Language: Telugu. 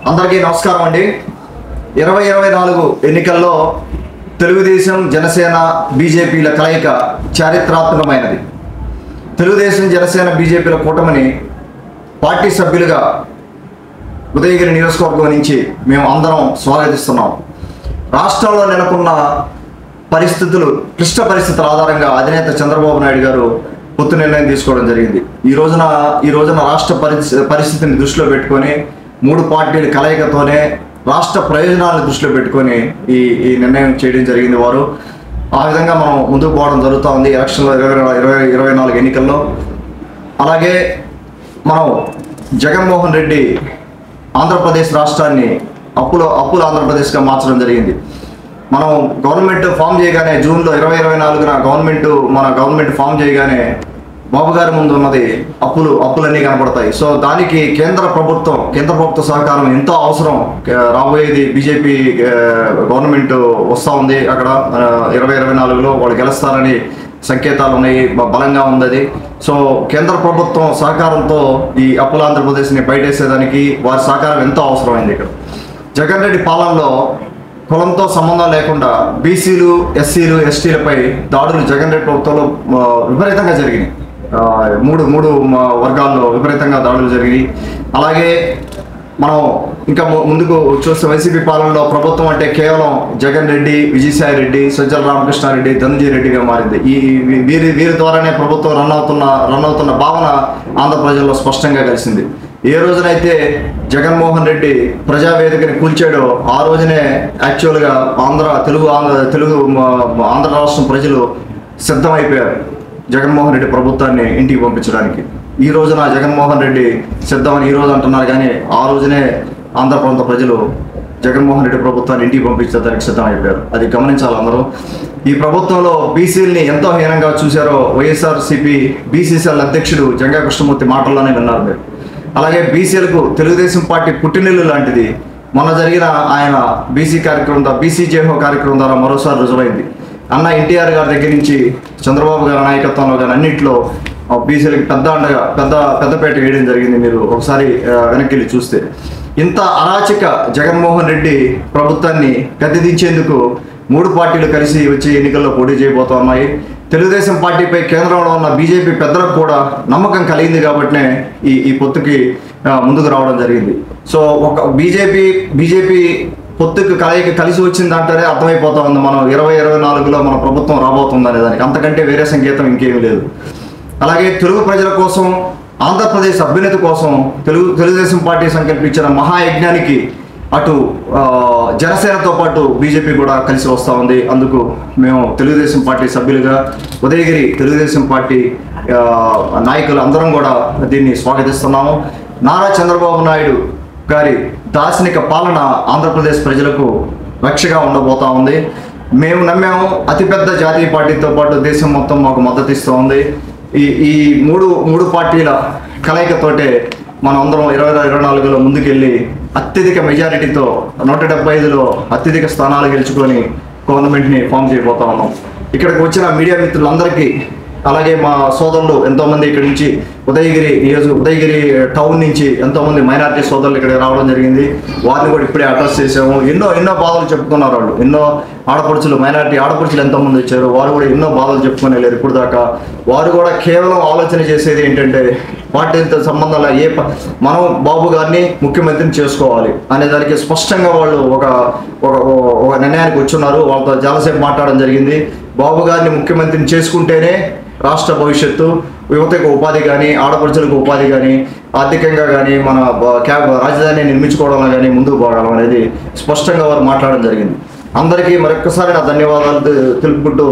అందరికీ నమస్కారం అండి. 2024 ఎన్నికల్లో తెలుగుదేశం జనసేన బీజేపీల కలయిక చారిత్రాత్మకమైనది. తెలుగుదేశం జనసేన బీజేపీల కూటమిని పార్టీ సభ్యులుగా ఉదయగిరి నియోజకవర్గం నుంచి మేము అందరం స్వాగతిస్తున్నాం. రాష్ట్రంలో నెలకొన్న క్లిష్ట పరిస్థితుల ఆధారంగా అధినేత చంద్రబాబు నాయుడు గారు పొత్తు నిర్ణయం తీసుకోవడం జరిగింది. ఈ రోజున రాష్ట్ర పరిస్థితిని దృష్టిలో పెట్టుకొని మూడు పార్టీల కలయికతోనే రాష్ట్ర ప్రయోజనాలను దృష్టిలో పెట్టుకొని ఈ నిర్ణయం చేయడం జరిగింది. వారు ఆ విధంగా మనం ముందుకు పోవడం జరుగుతూ ఉంది ఎలక్షన్లో 2024 ఎన్నికల్లో. అలాగే మనం జగన్మోహన్ రెడ్డి ఆంధ్రప్రదేశ్ రాష్ట్రాన్ని అప్పుల ఆంధ్రప్రదేశ్గా మార్చడం జరిగింది. మనం గవర్నమెంట్ ఫామ్ చేయగానే జూన్లో 2024 మన గవర్నమెంట్ ఫామ్ చేయగానే బాబు గారి ముందు ఉన్నది అప్పులన్నీ కనపడతాయి. సో దానికి కేంద్ర ప్రభుత్వ సహకారం ఎంతో అవసరం. రాబోయేది బీజేపీ గవర్నమెంట్ వస్తూ ఉంది. అక్కడ 2024లో వాళ్ళు గెలుస్తారని సంకేతాలు ఉన్నాయి, బలంగా ఉంది. సో కేంద్ర ప్రభుత్వం సహకారంతో ఈ అప్పుల ఆంధ్రప్రదేశ్ని బయటేసేదానికి వారి సహకారం ఎంతో అవసరమైంది. ఇక్కడ జగన్ రెడ్డి పాలనలో కులంతో సంబంధం లేకుండా బీసీలు, ఎస్సీలు, ఎస్టీలపై దాడులు జగన్ రెడ్డి ప్రభుత్వంలో విపరీతంగా జరిగినాయి. మూడు వర్గాల్లో విపరీతంగా దాడులు జరిగినాయి. అలాగే మనం ఇంకా ముందుకు చూస్తే వైసీపీ పాలనలో ప్రభుత్వం అంటే కేవలం జగన్ రెడ్డి, విజయసాయి రెడ్డి, సజ్జల రామకృష్ణారెడ్డి, ధనంజయ రెడ్డిగా మారింది. వీరి ద్వారానే ప్రభుత్వం రన్ అవుతున్న భావన ఆంధ్ర ప్రజల్లో స్పష్టంగా కలిసింది. ఏ రోజునైతే జగన్మోహన్ రెడ్డి ప్రజావేదికని కూల్చాడో ఆ రోజునే యాక్చువల్గా ఆంధ్ర రాష్ట్రం ప్రజలు సిద్ధమైపోయారు జగన్మోహన్ రెడ్డి ప్రభుత్వాన్ని ఇంటికి పంపించడానికి. ఈ రోజున జగన్మోహన్ రెడ్డి సిద్ధమని ఈ రోజు అంటున్నారు, కానీ ఆ రోజునే ఆంధ్ర ప్రాంత ప్రజలు జగన్మోహన్ రెడ్డి ప్రభుత్వాన్ని ఇంటికి పంపించడానికి సిద్ధమైపోయారు. అది గమనించాలి అందరూ. ఈ ప్రభుత్వంలో బీసీలని ఎంతో హీనంగా చూశారో వైఎస్ఆర్సీపీ బీసీసీఎల్ అధ్యక్షుడు జంగా కృష్ణమూర్తి మాటల్లోనే విన్నారు మీరు. అలాగే బీసీలకు తెలుగుదేశం పార్టీ పుట్టినిల్లు లాంటిది. మొన్న జరిగిన ఆయన బీసీ జేహో కార్యక్రమం ద్వారా మరోసారి రుజువైంది. అన్న ఎన్టీఆర్ గారి దగ్గర నుంచి చంద్రబాబు గారి నాయకత్వంలో కానీ అన్నింటిలో బీసీలకు పెద్దపేట వేయడం జరిగింది. మీరు ఒకసారి వెనక్కి వెళ్ళి చూస్తే ఇంత అరాచక జగన్మోహన్ రెడ్డి ప్రభుత్వాన్ని గద్దెదించేందుకు మూడు పార్టీలు కలిసి వచ్చి ఎన్నికల్లో పోటీ చేయబోతా ఉన్నాయి. తెలుగుదేశం పార్టీపై కేంద్రంలో ఉన్న బీజేపీ పెద్దలకు కూడా నమ్మకం కలిగింది కాబట్టినే ఈ పొత్తుకి ముందుకు రావడం జరిగింది. సో ఒక బీజేపీ పొత్తుకు కలయిక కలిసి వచ్చిందంటేనే అర్థమైపోతా ఉంది మనం 2024లో మన ప్రభుత్వం రాబోతుందనే దానికి. అంతకంటే వేరే సంకేతం ఇంకేమీ లేదు. అలాగే తెలుగు ప్రజల కోసం, ఆంధ్రప్రదేశ్ అభ్యున్నతి కోసం తెలుగుదేశం పార్టీ సంకల్పించిన మహాయజ్ఞానికి అటు జనసేనతో పాటు బీజేపీ కూడా కలిసి వస్తూ ఉంది. అందుకు మేము తెలుగుదేశం పార్టీ సభ్యులుగా ఉదయగిరి తెలుగుదేశం పార్టీ నాయకులు అందరం కూడా దీన్ని స్వాగతిస్తున్నాము. నారా చంద్రబాబు నాయుడు గారి దార్శనిక పాలన ఆంధ్రప్రదేశ్ ప్రజలకు రక్షగా ఉండబోతా ఉంది. మేము నమ్మాము, అతిపెద్ద జాతీయ పార్టీతో పాటు దేశం మొత్తం మాకు మద్దతు ఇస్తూ ఉంది. ఈ మూడు పార్టీల కలయికతోటే మనం అందరం 2024లో ముందుకెళ్ళి అత్యధిక మెజారిటీతో 175లో అత్యధిక స్థానాలు గెలుచుకొని గవర్నమెంట్ని ఫామ్ చేయబోతా ఉన్నాం. ఇక్కడికి వచ్చిన మీడియా మిత్రులందరికీ, అలాగే మా సోదరులు ఎంతోమంది ఇక్కడి నుంచి ఉదయగిరి టౌన్ నుంచి ఎంతోమంది మైనారిటీ సోదరులు ఇక్కడికి రావడం జరిగింది. వారిని కూడా ఇప్పుడే అడ్రస్ చేసాము. ఎన్నో బాధలు చెప్పుకున్నారు వాళ్ళు. ఎన్నో మైనారిటీ ఆడపడుచులు ఎంతోమంది వచ్చారు. వారు కూడా ఎన్నో బాధలు చెప్పుకునే లేరు ఇప్పుడు దాకా. వారు కూడా కేవలం ఆలోచన చేసేది ఏంటంటే పార్టీలతో సంబంధం మనం బాబు గారిని ముఖ్యమంత్రిని చేసుకోవాలి అనే దానికి స్పష్టంగా వాళ్ళు ఒక నిర్ణయానికి వచ్చున్నారు. వాళ్ళతో చాలాసేపు మాట్లాడడం జరిగింది. బాబు గారిని ముఖ్యమంత్రిని చేసుకుంటేనే రాష్ట్ర భవిష్యత్తు, యువతకు ఉపాధి కానీ, ఆడపడుచులకు ఉపాధి కానీ, ఆర్థికంగా కానీ, మన రాజధానిని నిర్మించుకోవడంలో కానీ ముందుకు పోవడం అనేది స్పష్టంగా వారు మాట్లాడడం జరిగింది. అందరికీ మరొక్కసారి నా ధన్యవాదాలు తెలుపుకుంటూ